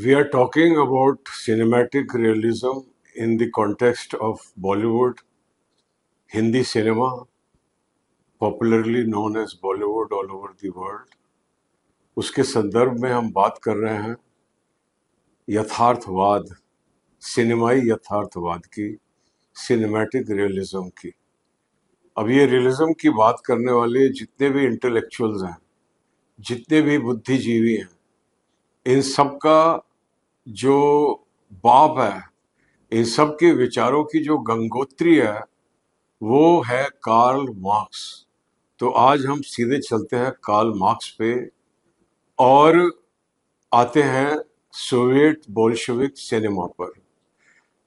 We are talking about cinematic realism in the context of Bollywood, Hindi cinema, popularly known as Bollywood all over the world. उसके संदर्भ में हम बात कर रहे हैं यथार्थवाद, सिनेमाई यथार्थवाद की, सिनेमैटिक रियलिज्म की। अब ये रियलिज्म की बात करने वाले जितने भी इंटेलेक्चुअल्स हैं, जितने भी बुद्धिजीवी हैं, इन सब का जो बाप है, इन सब के विचारों की जो गंगोत्री है, वो है कार्ल मार्क्स। तो आज हम सीधे चलते हैं कार्ल मार्क्स पे और आते हैं सोवियत बोल्शेविक सिनेमा पर।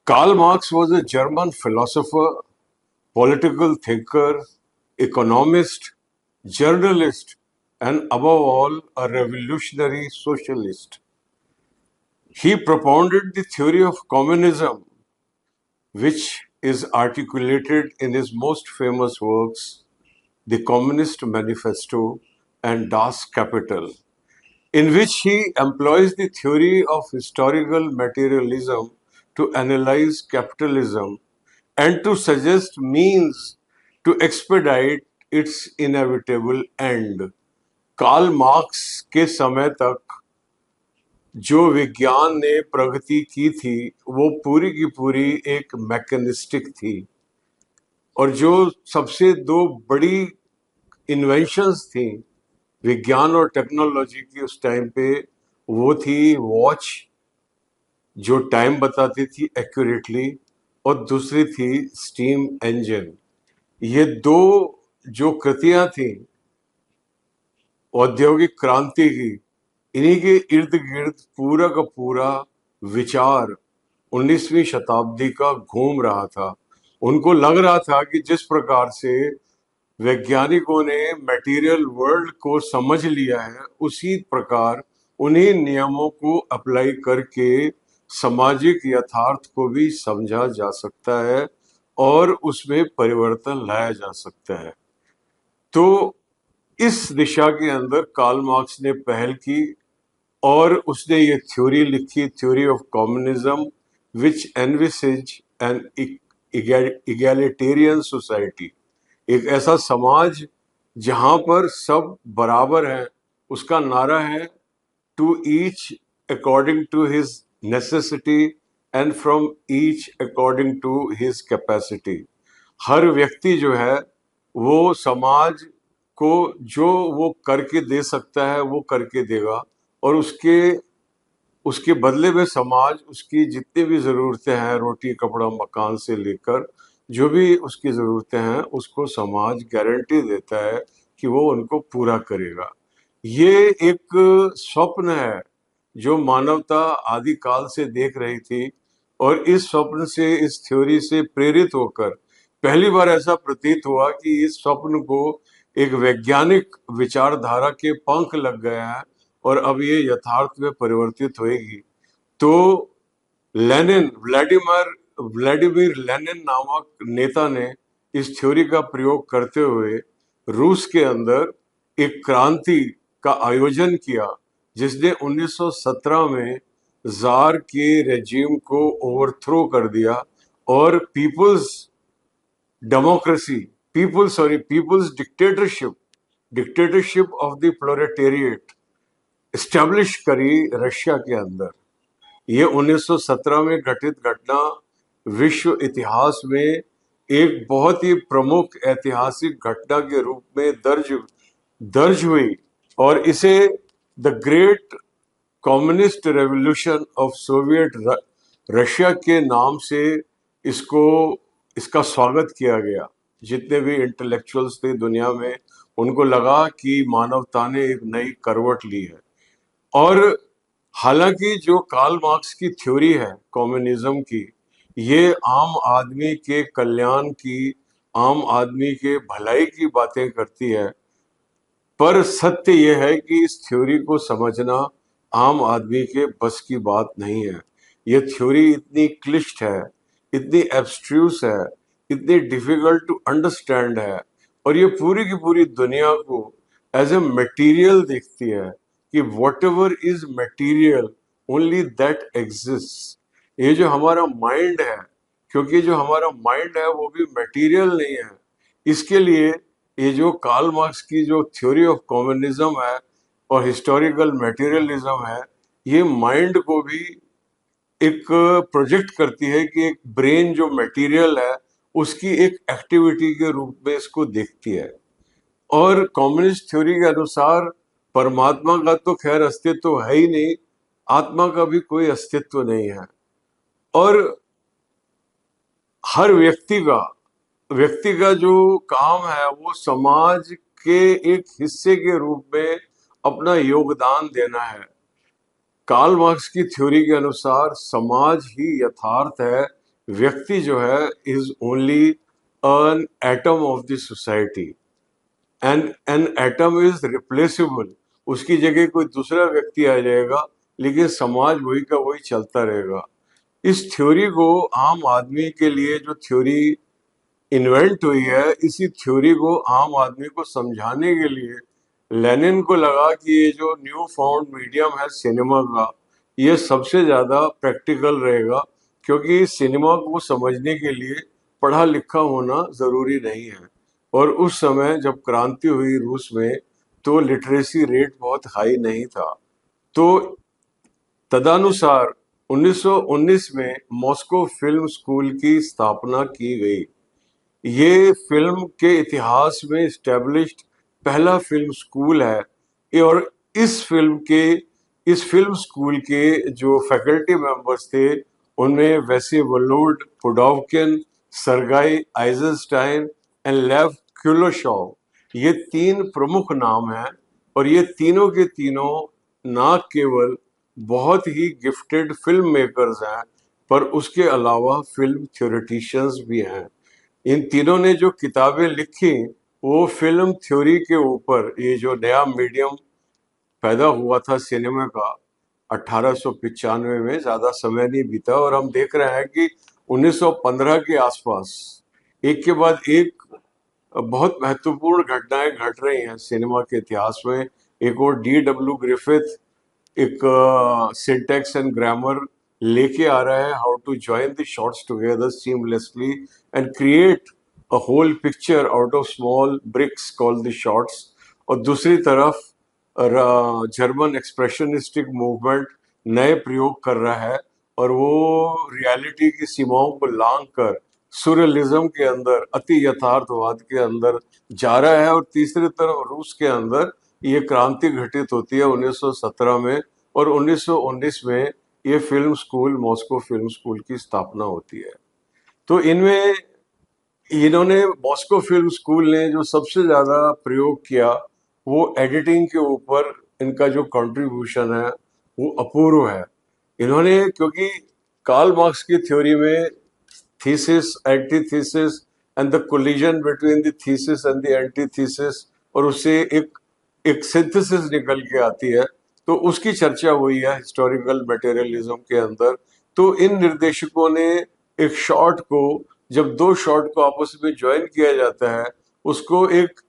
Karl Marx was a German philosopher, political thinker, economist, journalist, and above all, a revolutionary socialist. He propounded the theory of communism, which is articulated in his most famous works, The Communist Manifesto and Das Kapital, in which he employs the theory of historical materialism to analyze capitalism and to suggest means to expedite its inevitable end. Karl Marx के समय तक जो विज्ञान ने प्रगति की थी वो पूरी की पूरी एक मैकेनिस्टिक थी, और जो सबसे दो बड़ी इन्वेंशंस थी विज्ञान और टेक्नोलॉजी की उस टाइम पे, वो थी वॉच जो टाइम बताती थी एक्यूरेटली, और दूसरी थी स्टीम इंजन। ये दो जो कृतियां थी औद्योगिक क्रांति की, इन्हीं के इर्द गिर्द पूरा का पूरा विचार 19वीं शताब्दी का घूम रहा था। उनको लग रहा था कि जिस प्रकार से वैज्ञानिकों ने मटेरियल वर्ल्ड को समझ लिया है, उसी प्रकार उन्हीं नियमों को अप्लाई करके सामाजिक यथार्थ को भी समझा जा सकता है और उसमें परिवर्तन लाया जा सकता है। तो इस दिशा के अंदर कार्ल मार्क्स ने पहल की और उसने ये थ्योरी लिखी, theory of communism, which envisages an egalitarian society, एक ऐसा समाज जहां पर सब बराबर हैं। उसका नारा है to each according to his necessity and from each according to his capacity. हर व्यक्ति जो है वो समाज को जो वो करके दे सकता है वो करके देगा, और उसके उसके बदले में समाज उसकी जितनी भी ज़रूरतें हैं, रोटी कपड़ा मकान से लेकर जो भी उसकी ज़रूरतें हैं, उसको समाज गारंटी देता है कि वो उनको पूरा करेगा। ये एक स्वप्न है जो मानवता आदिकाल से देख रही थी, और इस स्वप्न से, इस थ्योरी से प्रेरित होकर पहली बार ऐसा प्रतीत हुआ कि इस स्वप्न को एक वैज्ञानिक विचारधारा के पंख लग गए हैं और अब ये यथार्थ में परिवर्तित होएगी। तो लेनिन, व्लादिमीर लेनिन नामक नेता ने इस थ्योरी का प्रयोग करते हुए रूस के अंदर एक क्रांति का आयोजन किया, जिसने 1917 में जार के रेजिम को ओवरथ्रो कर दिया और democracy people's dictatorship of the proletariat establish करी रशिया के अंदर। ये 1917 में घटित घटना विश्व इतिहास में एक बहुत ही प्रमुख ऐतिहासिक घटना के रूप में दर्ज हुई, और इसे the great communist revolution of Soviet Russia के नाम से इसको इसका स्वागत किया गया। जितने भी इंटेलेक्चुअल्स थे दुनिया में, उनको लगा कि मानवता ने एक नई करवट ली है। और हालांकि जो कार्ल मार्क्स की थ्योरी है कम्युनिज्म की, ये आम आदमी के कल्याण की, आम आदमी के भलाई की बातें करती है, पर सत्य यह है कि इस थ्योरी को समझना आम आदमी के बस की बात नहीं है। ये थ्योरी इतनी क्लिष्ट है, इतनी एब्स्ट्रूस है, इतनी डिफिकल्ट टू अंडरस्टैंड है, और ये पूरी की पूरी दुनिया को एज ए मटेरियल देखती है कि whatever is material only that exist. ये जो हमारा माइंड है, क्योंकि जो हमारा माइंड है वो भी मटेरियल नहीं है, इसके लिए ये जो कार्ल मार्क्स की जो थ्योरी ऑफ कम्युनिज्म है और हिस्टोरिकल मटेरियलिज्म है, ये माइंड को भी एक प्रोजेक्ट करती है कि एक ब्रेन जो मटेरियल है उसकी एक एक्टिविटी के रूप में इसको देखती है। और कम्युनिस्ट थ्योरी के अनुसार परमात्मा का तो खैर अस्तित्व है ही नहीं, आत्मा का भी कोई अस्तित्व नहीं है। और हर व्यक्ति का जो काम है वो समाज के एक हिस्से के रूप में अपना योगदान देना है। कार्ल मार्क्स की थ्योरी के अनुसार समाज ही यथार्थ है, व्यक्ति जो है is only an atom of the society, and an atom is replaceable. उसकी जगह कोई दूसरा व्यक्ति आ जाएगा लेकिन समाज वही का वही चलता रहेगा। इस थ्योरी को आम आदमी के लिए जो थ्योरी इन्वेंट हुई है, इसी थ्योरी को आम आदमी को समझाने के लिए लेनिन को लगा कि ये जो न्यू फाउंड मीडियम है सिनेमा का, ये सबसे ज्यादा प्रैक्टिकल रहेगा, क्योंकि सिनेमा को समझने के लिए पढ़ा लिखा होना जरूरी नहीं है। और उस समय जब क्रांति हुई रूस में, तो लिटरेसी रेट बहुत हाई नहीं था। तो तदनुसार 1919 में मॉस्को फिल्म स्कूल की स्थापना की गई। ये फिल्म के इतिहास में स्टैब्लिश्ड पहला फिल्म स्कूल है। और इस फिल्म स्कूल के जो फैकल्टी मेंबर्स थे, उनमें वैसे वोलोड पुडोवकिन, सरगाई आइजनस्टाइन एंड लेव क्युलोशॉव, ये तीन प्रमुख नाम हैं। और ये तीनों के तीनों ना केवल बहुत ही गिफ्टेड फिल्म मेकर्स हैं, पर उसके अलावा फिल्म थ्योरेटिशियंस भी हैं। इन तीनों ने जो किताबें लिखी वो फिल्म थ्योरी के ऊपर, ये जो नया मीडियम पैदा हुआ था सिनेमा का 1895 में, ज्यादा समय नहीं बीता और हम देख रहे हैं कि 1915 के आसपास एक के बाद एक बहुत महत्वपूर्ण घटनाएं घट रही हैं सिनेमा के इतिहास में। एक और D.W. ग्रिफिथ एक सिंटेक्स एंड ग्रामर लेके आ रहा है, how to join the shots together seamlessly and create a whole picture out of small bricks called the shots. और दूसरी तरफ जर्मन एक्सप्रेशनिस्टिक मूवमेंट नए प्रयोग कर रहा है, और वो रियलिटी की सीमाओं को लांग कर सुरलिज्म के अंदर, अति यथार्थवाद के अंदर जा रहा है। और तीसरी तरफ रूस के अंदर ये क्रांति घटित होती है 1917 में, और 1919 में ये film school, Moscow film school की स्थापना होती है। तो इनमें इन्होंने, मॉस्को फिल्म स्कूल ने जो सबसे ज्यादा प्रयोग किया वो एडिटिंग के ऊपर, इनका जो कंट्रीब्यूशन है वो अपूर्व है। इन्होंने, क्योंकि कार्ल मार्क्स की थ्योरी में thesis, antithesis and the collision between the thesis and the antithesis, और उससे एक एक सिंथेसिस निकल के आती है, तो उसकी चर्चा हुई है हिस्टोरिकल मटेरियलिज्म के अंदर। तो इन निर्देशकों ने एक शॉट को, जब दो शॉट को आपस में ज्वाइन किया जाता है, उसको एक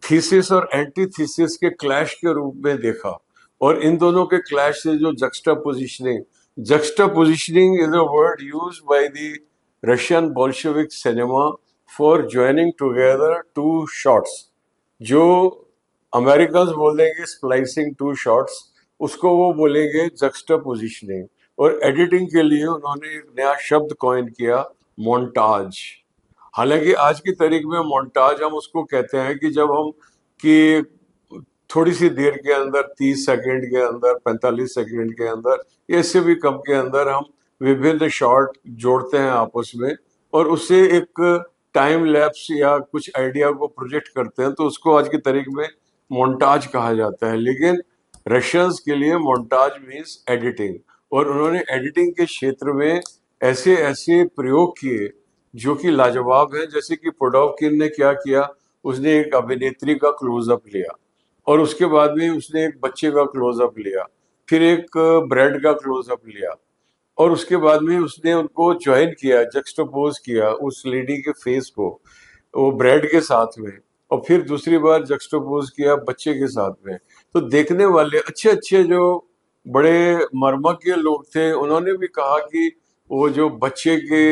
थीसिस और एंटीथीसिस के क्लैश के रूप में देखा। और इन दोनों के क्लैश से जो juxtapositioning is a word used by the Russian Bolshevik cinema for joining together two shots. जो अमेरिकन्स बोल देंगे स्प्लाइसिंग टू शॉट्स, उसको वो बोलेंगे जक्स्टापोजिशनिंग। और एडिटिंग के लिए उन्होंने एक नया शब्द कॉइन किया, मोन्टाज। हालांकि आज की तारीख में मोन्टाज हम उसको कहते हैं कि जब हम कि थोड़ी सी देर के अंदर, 30 सेकंड के अंदर, 45 सेकंड के अंदर, या इससे भी कम के अंदर हम विभिन्न शॉट जोड़ते हैं आपस में, और उससे एक टाइम लैप्स या कुछ आइडिया को प्रोजेक्ट करते हैं, तो उसको आज की तारीख में मोन्टाज कहा जाता है। लेकिन रशियंस के लिए मोन्टाज मीन्स एडिटिंग। और उन्होंने एडिटिंग के क्षेत्र में ऐसे ऐसे प्रयोग किए जो कि लाजवाब है। जैसे कि पोडोवकिन ने क्या किया, उसने एक अभिनेत्री का क्लोजअप लिया, और उसके बाद में उसने एक बच्चे का क्लोजअप लिया, फिर एक ब्रेड का क्लोजअप लिया, और उसके बाद में उसने उनको ज्वाइन किया, जक्सटोपोज किया उस लेडी के फेस को वो ब्रेड के साथ में, और फिर दूसरी बार जक्सटोपोज किया बच्चे के साथ में। तो देखने वाले अच्छे अच्छे जो बड़े मर्मज्ञ लोग थे, उन्होंने भी कहा कि वो जो बच्चे के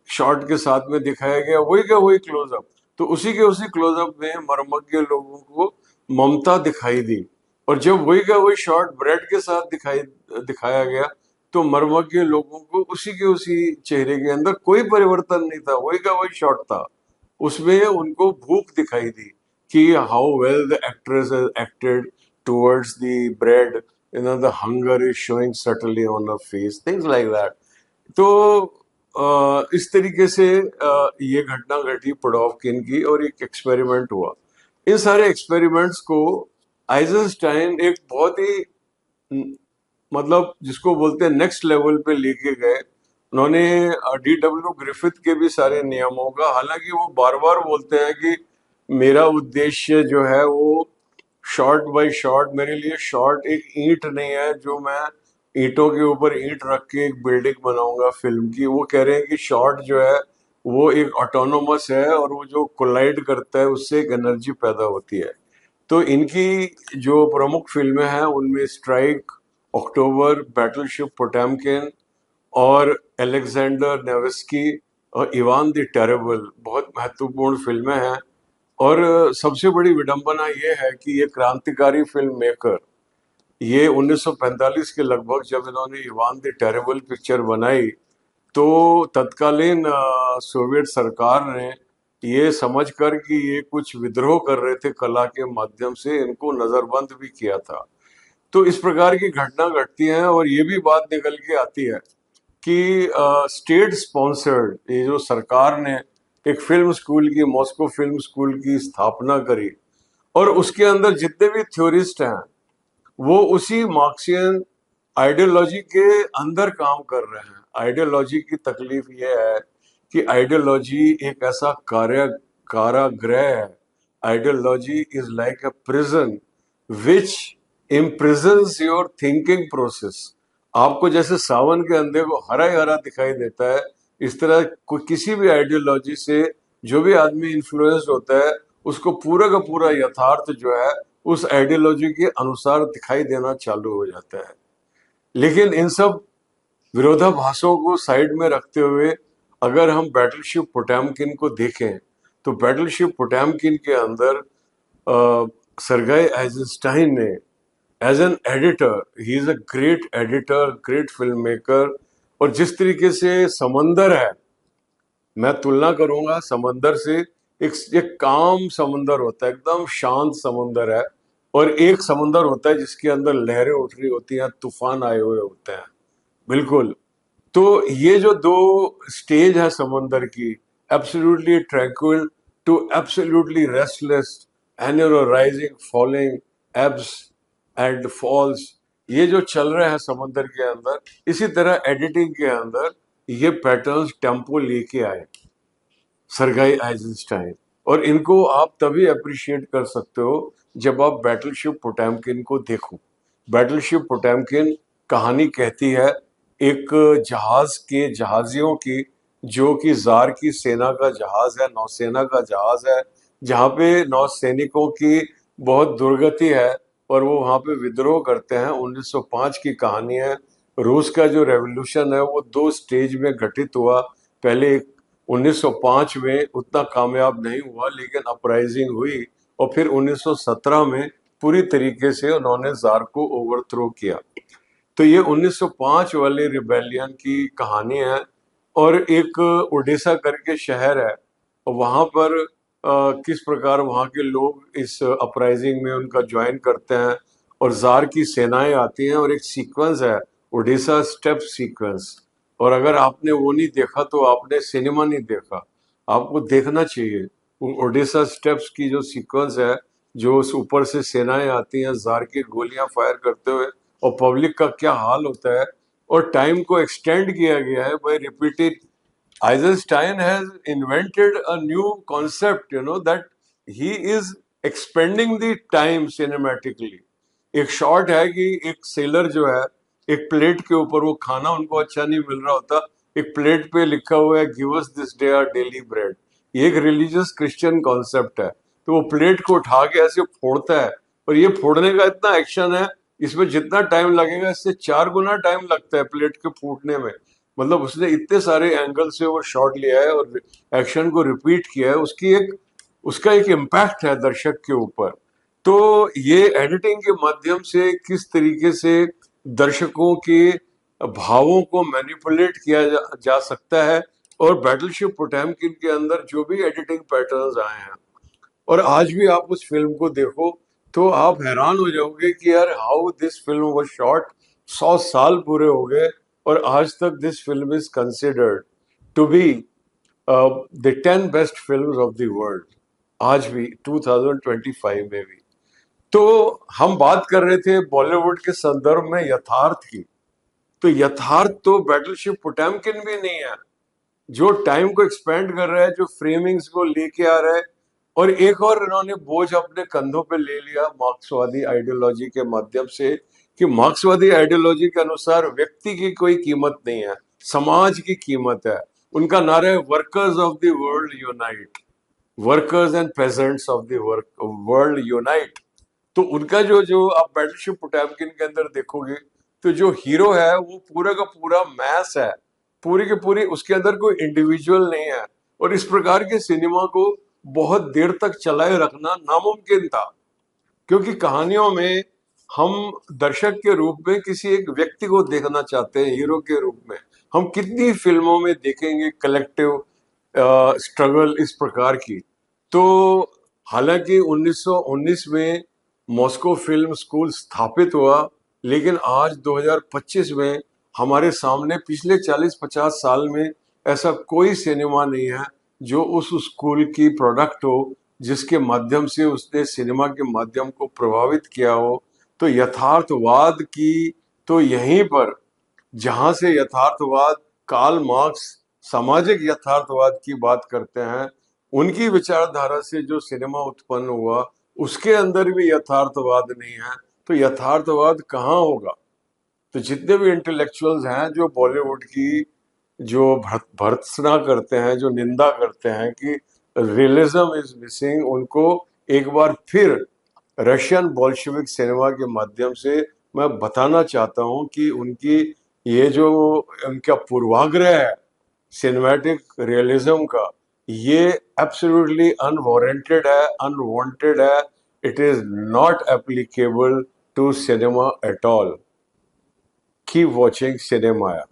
शॉट के साथ में दिखाया गया वही का वही क्लोजअप, तो उसी क्लोजअप में मर्मज्ञ लोगों को ममता दिखाई दी। और जब वही का वही शॉट ब्रेड के साथ दिखाया गया तो मर्मज्ञ लोगों को उसी चेहरे के अंदर कोई परिवर्तन नहीं था, वही का वही शॉट था। उसमें उनको भूख दिखाई दी कि how well the actress has acted towards the bread, the hunger is showing subtly on her face, things like that. तो इस तरीके से ये घटना घटी पडोफ्किन की, और एक एक्सपेरिमेंट हुआ। इन सारे एक्सपेरिमेंट्स को आइजनस्टाइन एक बहुत ही मतलब जिसको बोलते हैं नेक्स्ट लेवल पे लेके गए। उन्होंने D.W. ग्रिफिथ के भी सारे नियमों का, हालांकि वो बार बार बोलते हैं कि मेरा उद्देश्य जो है वो शॉर्ट बाय शॉर्ट, मेरे लिए शॉर्ट एक ईंट नहीं है जो मैं ईंटों के ऊपर ईंट रख के एक बिल्डिंग बनाऊंगा फिल्म की। वो कह रहे हैं कि शॉर्ट जो है वो एक ऑटोनोमस है, और वो जो कोलाइड करता है उससे एक एनर्जी पैदा होती है। तो इनकी जो प्रमुख फिल्में हैं उनमें स्ट्राइक, अक्टूबर, बैटलशिप पोटेमकिन और अलेक्जेंडर नेवेस्की और इवान द टेरेबल बहुत महत्वपूर्ण फिल्में हैं। और सबसे बड़ी विडंबना ये है कि ये क्रांतिकारी फिल्म मेकर, ये 1945 के लगभग जब इन्होंने इवान द टेरेबल पिक्चर बनाई तो तत्कालीन सोवियत सरकार ने ये समझकर कि ये कुछ विद्रोह कर रहे थे कला के माध्यम से, इनको नजरबंद भी किया था। तो इस प्रकार की घटना घटती हैं, और ये भी बात निकल के आती है कि स्टेट स्पॉन्सर्ड, ये जो सरकार ने एक फिल्म स्कूल की, मॉस्को फिल्म स्कूल की स्थापना करी, और उसके अंदर जितने भी थ्योरिस्ट हैं वो उसी मार्क्सियन आइडियोलॉजी के अंदर काम कर रहे हैं। आइडियोलॉजी की तकलीफ ये है कि आइडियोलॉजी एक ऐसा कारागृह है। Ideology is like a prison which imprisons your thinking process. आपको जैसे सावन के अंधे को हरा ही हरा दिखाई देता है, इस तरह कोई किसी भी आइडियोलॉजी से जो भी आदमी इन्फ्लुएंस होता है उसको पूरा का पूरा यथार्थ जो है उस आइडियोलॉजी के अनुसार दिखाई देना चालू हो जाता है। लेकिन इन सब विरोधाभासों को साइड में रखते हुए अगर हम बैटलशिप पोटेमकिन को देखें तो बैटलशिप पोटेमकिन के अंदर सरगाई आइजनस्टाइन ने as an editor, he is a great editor, great film maker. और जिस तरीके से समंदर है, मैं तुलना करूंगा समंदर से, एक काम समंदर होता है, एकदम शांत समंदर है, और एक समंदर होता है जिसके अंदर लहरें उठ रही होती हैं, तूफान आए हुए होते हैं। बिल्कुल। तो ये जो दो स्टेज है समंदर की, absolutely tranquil to absolutely restless, and rising falling, ebbs and falls, ये जो चल रहा है समंदर के अंदर, इसी तरह एडिटिंग के अंदर ये पैटर्न्स टेम्पो लेके आए सरगाई आइजनस्टाइन। और इनको आप तभी अप्रिशिएट कर सकते हो जब आप बैटलशिप पोटेमकिन को देखो। बैटलशिप पोटेमकिन कहानी कहती है एक जहाज के जहाजियों की, जो कि जार की सेना का जहाज है, नौसेना का जहाज है, जहाँ पे नौसैनिकों की बहुत दुर्गति है और वो वहाँ पे विद्रोह करते हैं। 1905 की कहानी है। रूस का जो रेवोल्यूशन है वो दो स्टेज में घटित हुआ। पहले 1905 में उतना कामयाब नहीं हुआ, लेकिन अपराइजिंग हुई, और फिर 1917 में पूरी तरीके से उन्होंने जार को ओवरथ्रो किया। तो ये 1905 वाले रिबेलियन की कहानी है। और एक ओडिशा करके शहर है, और वहां पर किस प्रकार वहां के लोग इस अपराइजिंग में उनका ज्वाइन करते हैं, और जार की सेनाएं आती हैं, और एक सीक्वेंस है ओडिशा स्टेप सीक्वेंस। और अगर आपने वो नहीं देखा तो आपने सिनेमा नहीं देखा, आपको देखना चाहिए। वो ओडिशा स्टेप्स की जो सीक्वेंस है, जो उस ऊपर से सेनाएं आती हैं जार की गोलियां फायर करते हुए, और पब्लिक का क्या हाल होता है, और टाइम को एक्सटेंड किया गया है by repeated. Eisenstein has invented a new concept, that he is expanding the time cinematically. एक शॉट है कि एक सेलर जो है, एक प्लेट के ऊपर, वो खाना उनको अच्छा नहीं मिल रहा होता, एक प्लेट पे लिखा हुआ है give us this day our daily bread. ये एक रिलीजियस क्रिश्चियन कॉन्सेप्ट है। तो वो प्लेट को उठा के ऐसे फोड़ता है, और ये फोड़ने का इतना एक्शन है, इसमें जितना टाइम लगेगा इससे 4 गुना टाइम लगता है प्लेट के फूटने में। मतलब उसने इतने सारे एंगल से वो शॉट लिया है और एक्शन को रिपीट किया है, उसका एक इम्पैक्ट है दर्शक के ऊपर। तो ये एडिटिंग के माध्यम से किस तरीके से दर्शकों के भावों को मैनिपुलेट किया जा सकता है, और बैटलशिप पोटेमकिन के अंदर जो भी एडिटिंग पैटर्न्स आए हैं, और आज भी आप उस फिल्म को देखो तो आप हैरान हो जाओगे कि यार how this film was shot. 100 साल पूरे हो गए और आज तक this film is considered to be the 10 best films of the world, आज भी 2025 में भी। तो हम बात कर रहे थे बॉलीवुड के संदर्भ में यथार्थ की, तो यथार्थ तो बैटलशिप पोटेमकिन भी नहीं है, जो टाइम को एक्सपेंड कर रहा है, जो फ्रेमिंग्स को लेके आ रहा है। और एक और इन्होंने बोझ अपने कंधों पे ले लिया मार्क्सवादी आइडियोलॉजी के माध्यम से, कि मार्क्सवादी आइडियोलॉजी के अनुसार व्यक्ति की कोई कीमत नहीं है, समाज की कीमत है। उनका नारा है workers of the world unite, workers and pageants of the world unite. तो उनका जो जो आप बैटलशिप पोटेमकिन के अंदर देखोगे, तो जो हीरो है वो पूरा का पूरा मैस है, पूरी की पूरी, उसके अंदर कोई इंडिविजुअल नहीं है। और इस प्रकार के सिनेमा को बहुत देर तक चलाए रखना नामुमकिन था, क्योंकि कहानियों में हम दर्शक के रूप में किसी एक व्यक्ति को देखना चाहते हैं, हीरो के रूप में। हम कितनी फिल्मों में देखेंगे कलेक्टिव स्ट्रगल इस प्रकार की। तो हालांकि 1919 में मॉस्को फिल्म स्कूल स्थापित हुआ, लेकिन आज 2025 में हमारे सामने पिछले 40-50 साल में ऐसा कोई सिनेमा नहीं है जो उस स्कूल की प्रोडक्ट हो, जिसके माध्यम से उसने सिनेमा के माध्यम को प्रभावित किया हो। तो यथार्थवाद की, तो यहीं पर जहां से यथार्थवाद, कार्ल मार्क्स सामाजिक यथार्थवाद की बात करते हैं, उनकी विचारधारा से जो सिनेमा उत्पन्न हुआ उसके अंदर भी यथार्थवाद नहीं है, तो यथार्थवाद कहाँ होगा। तो जितने भी इंटेलेक्चुअल्स हैं जो बॉलीवुड की जो भर्त्सना करते हैं, जो निंदा करते हैं कि रियलिज्म इज मिसिंग, उनको एक बार फिर रशियन बोल्शेविक सिनेमा के माध्यम से मैं बताना चाहता हूं कि उनकी ये जो उनका पूर्वाग्रह है सिनेमैटिक रियलिज्म का, ये एब्सोल्युटली अनवारंटेड है, अनवांटेड है। It is not applicable to cinema at all. Keep watching cinema.